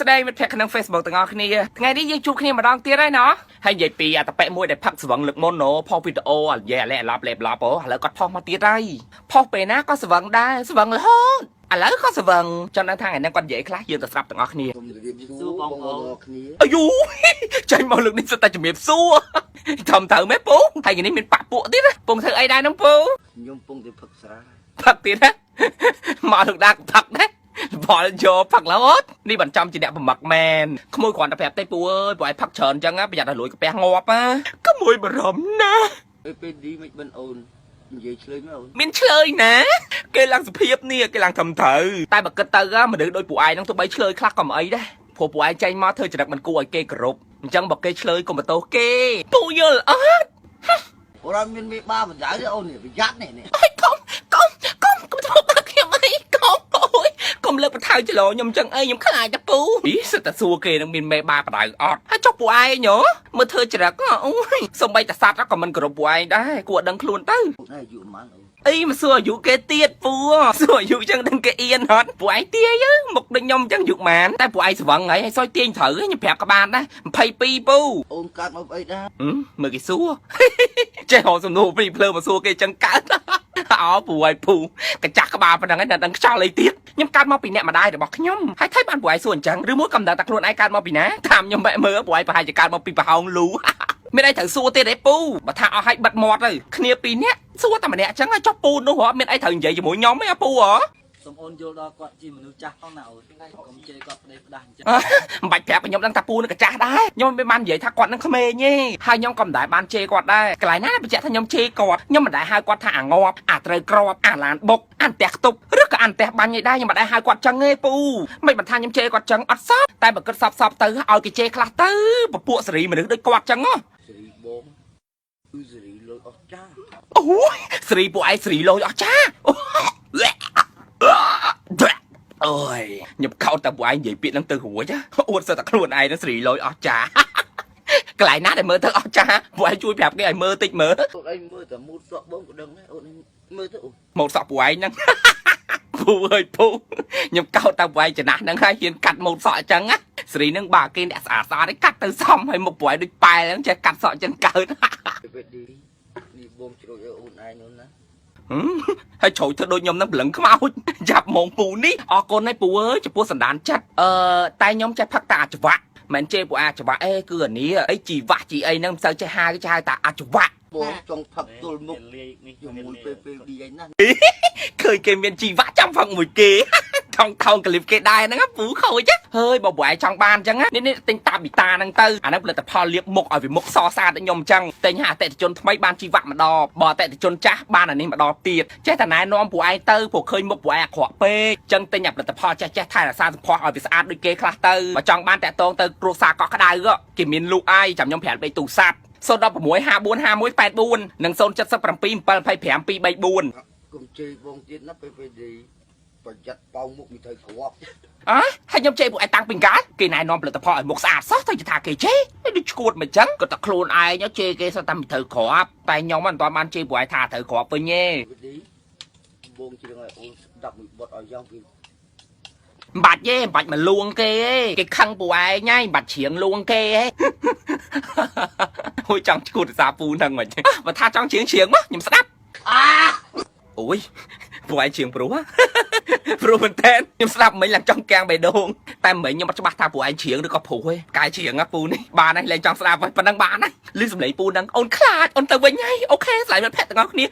ស្ដីមិត្តភក្តិក្នុង Facebook ទាំងអស់គ្នាថ្ងៃនេះយើងជួបគ្នាម្ដងទៀតហើយណោះហើយនិយាយពីអត្តបៈមួយដែលផឹកស្វឹងលើកមុនណូផុសវីដេអូនិយាយអាឡែឡប់អូឥឡូវគាត់ផុសមកទៀតហើយផុសពេលណាក៏ស្វឹងដែរស្វឹងរហូតឥឡូវក៏ស្វឹងចង់ដឹងថាថ្ងៃនេះគាត់និយាយខ្លះយើងទៅស្ដាប់ទាំងអស់គ្នាសួរបងប្អូនគ្នាអាយូចាញ់មកលើកនេះសិតតែជំរាបសួរធំទៅមែនពូហើយថ្ងៃនេះមានបាក់ពួកទៀតណាពងធ្វើអីដែរហ្នឹងពូខ្ញុំពងទៅផឹកស្រាផឹកទៀតណាមកលោកដាកផឹកដែរបលយកផឹករហូតនេះបញ្ចំជាអ្នកប្រមឹកមែនក្មួយគ្រាន់តែប្រាប់តែពូអើយពូឲ្យផឹកច្រើនអញ្ចឹងប្រយ័ត្នឲ្យលួយកាពះងាប់ណាក្មួយបារម្ភណាពេលឌីមិនបិនអូននិយាយឆ្លើយមកអូនមានឆ្លើយណាគេឡើងសុភាពនេះគេឡើងត្រឹមត្រូវតែបើគិតទៅមនុស្សដូចពូឯងហ្នឹងទោះបីឆ្លើយខ្លះក៏មិនអីដែរព្រោះពូឯងចេញមកធ្វើចរិតមិនគួរឲ្យគេគោរពអញ្ចឹងបើគេឆ្លើយកុំបន្ទោសគេពូយល់អត់អូនមានមេបាបណ្ដៅទេអូនប្រយ័ត្ននេះអើយកុំធ្វើបាបខ្ញុំអីកុំលើកបន្ថយច្រឡំខ្ញុំចឹងអីខ្ញុំខ្លាចតែពូអីសិតតែសួរគេនឹងមានមេបាបដៅអត់ហើយចុះពូឯងហ៎មើលធ្វើចរិតអូយសំបីតែសត្វក៏មិនគោរពពូឯងដែរគួរដឹងខ្លួនទៅអាយុប៉ុន្មានអូនអីមកសួរអាយុគេទៀតពូសួរអាយុចឹងដឹងគេអៀនហត់ពូឯងទាយមុខដូចខ្ញុំចឹងយុម៉ានតែពូឯងស្វឹងហើយសុយទាញត្រូវខ្ញុំប្រាប់ក្បានដែរ22ពូអូនកើតមកអីដែរមើលគេសួរចេះហៅសំណួរភ្លើមកសួរគេចឹងកើតអោពូឯងពូកញ្ចាស់ក្បាលប៉ុណ្ណឹងឯងដឹងខ្យល់អីទៀតខ្ញុំកើតមកពីអ្នកម្ដាយរបស់ខ្ញុំហើយថៃបានពូឯងសួរអញ្ចឹងឬមួយកំដៅតែខ្លួនឯងកើតមកពីណាតាមខ្ញុំបែកមើលពូឯងប្រហែលជាកើតមកពីប្រហោងលូមានអីត្រូវសួរទៀតទេពូបើថាអស់ឲ្យបិទមាត់ទៅគ្នាពីរនាក់សួរតែម្នាក់អញ្ចឹងឲ្យចុះពូនោះមានអីត្រូវនិយាយជាមួយខ្ញុំទេពូហ៎សូមអូនយល់ដល់គាត់ជាមនុស្សចាស់ផងណាអូនកុំជេរគាត់ផ្ដេសផ្ដាស់អញ្ចឹងមិនបាច់ប្រាប់ខ្ញុំដឹងថាពូនឹងកាចាស់ដែរខ្ញុំមិនបាននិយាយថាគាត់នឹងក្មេងទេហើយខ្ញុំក៏មិនដែលបានជេរគាត់ដែរកន្លែងណាបញ្ជាក់ថាខ្ញុំជេរគាត់ខ្ញុំមិនដែលហៅគាត់ថាអាងាប់អាត្រូវក្របអាឡានបុកអាផ្ទះខ្ទប់ឬក៏អាផ្ទះបាញ់ឯដែរខ្ញុំមិនដែលហៅគាត់ចឹងទេពូមិនបានថាខ្ញុំជេរគាត់ចឹងអត់សោះតែបើគិតសពទៅឲ្យគេជេរខ្លះទៅពពួកសេរីមនុស្សដូចគាត់ចឹងហ៎សេរីបងគឺសេរីលុយអស់ចាអូយសេរីពួកឯងសេរីលុយអស់ចាអូយខ្ញុំខោតតែពួកឯងនិយាយពាក្យហ្នឹងទៅរួចអួតសិតតែខ្លួនឯងនឹងសេរីលុយអស់ចាកន្លែងណាដែលមើលទៅអស់ចាពួកឯងជួយប្រាប់គេឲ្យមើលតិចមើលពួកឯងមើលតែមូតសក់បងក៏ដឹងដែរអូនមើលទៅអូនម៉ូតសក់ពួកឯងហ្នឹងពូអើយពូខ្ញុំកោតតែពួកឯងចំណាស់ហ្នឹងហើយហ៊ានកាត់ម៉ូតសក់អញ្ចឹងណាសេរីហ្នឹងបើគេអ្នកស្អាតស្អាតឯងកាត់ទៅសមហើយមុខពួកឯងដូចប៉ែហ្នឹងចេះកាត់សក់អញ្ចឹងកើតពេលឌីនេះបងជ្រួយឲ្យអូនឯងនោះណាហើយជ្រោយធ្វើដូចខ្ញុំនឹងព្រលឹងខ្មោចចាប់ហ្មងពូនេះអរគុណហើយពូអើយចំពោះសណ្ដានចិត្តតែខ្ញុំចេះផឹកតែអាចវៈមិនជេរពួកអាចវៈអេគឺអានេះអីជីវៈជីអីហ្នឹងមិនសូវចេះហៅគេហៅតែអាចវៈបងចង់ផឹកទល់មុខនេះជាមួយពេលឌីឯណាឃើញគេមានជីវៈចាំផឹកមួយគេថងក្លីបគេដែរហ្នឹងពូខូចហើយបើពួកឯងចង់បានអញ្ចឹងនេះទិញតាប៊ីតាហ្នឹងទៅអាហ្នឹងផលិតផលលាបមុខឲ្យវាមុខសស្អាតដូចខ្ញុំអញ្ចឹងទិញអតិថិជនថ្មីបានជីវៈម្ដងបើអតិថិជនចាស់បានអានេះម្ដងទៀតចេះតែណែនាំពួកឯងទៅព្រោះឃើញមុខពួកឯងអាក្រក់ពេកអញ្ចឹងទិញផលិតផលចេះថែរក្សាសុខភាពឲ្យវាស្អាតដូចគេខ្លះទៅបើចង់បានតាក់ទងទៅគ្រួសារកក់ក្ដៅគេមានលក់អាយចាំខ្ញុំប្រាប់លេខទូរស័ព្ទ016545184និង07772252342កុំជេរបងទៀតណាពេលឌីប្រយ័ត្នប៉ោងមុខមិនត្រូវគ្រាប់ហើយខ្ញុំជេរពួកឯងតាំងពីកាលគេណែនាំផលិតផលឲ្យមុខស្អាតសោះទៅថាគេជេរដូចឈួតមិនចឹងក៏តែខ្លួនឯងជេរគេសោះតែមិនត្រូវគ្រាប់តែខ្ញុំមិនទាន់បានជេរពួកឯងថាត្រូវគ្រាប់វិញទេបងជឿឲ្យអូនស្ដាប់មួយបទឲ្យយ៉ាងពីមិនបាច់ទេមិនបាច់មកលួងគេគេខឹងពួកឯងហើយមិនបាច់ច្រៀងលួងគេហ៎ហួយចង់ឈួតភាសាពូហ្នឹងមិនបើថាចង់ច្រៀងមកខ្ញុំស្ដាប់អូយពួកឯងច្រៀងព្រោះមែនតើខ្ញុំស្ដាប់មិញឡើងចង់កាំងបេះដូងតែមិញខ្ញុំអត់ច្បាស់ថាពួកឯងច្រៀងឬក៏ព្រោះទេកាយច្រៀងពូនេះបានហើយលែងចង់ស្ដាប់ប៉ុណ្ណឹងបានហើយឮសំឡេងពូហ្នឹងអូនខ្លាចអូនទៅវិញហើយអូខេស្លាញ់មិត្តភក្តិទាំងអស់គ្នា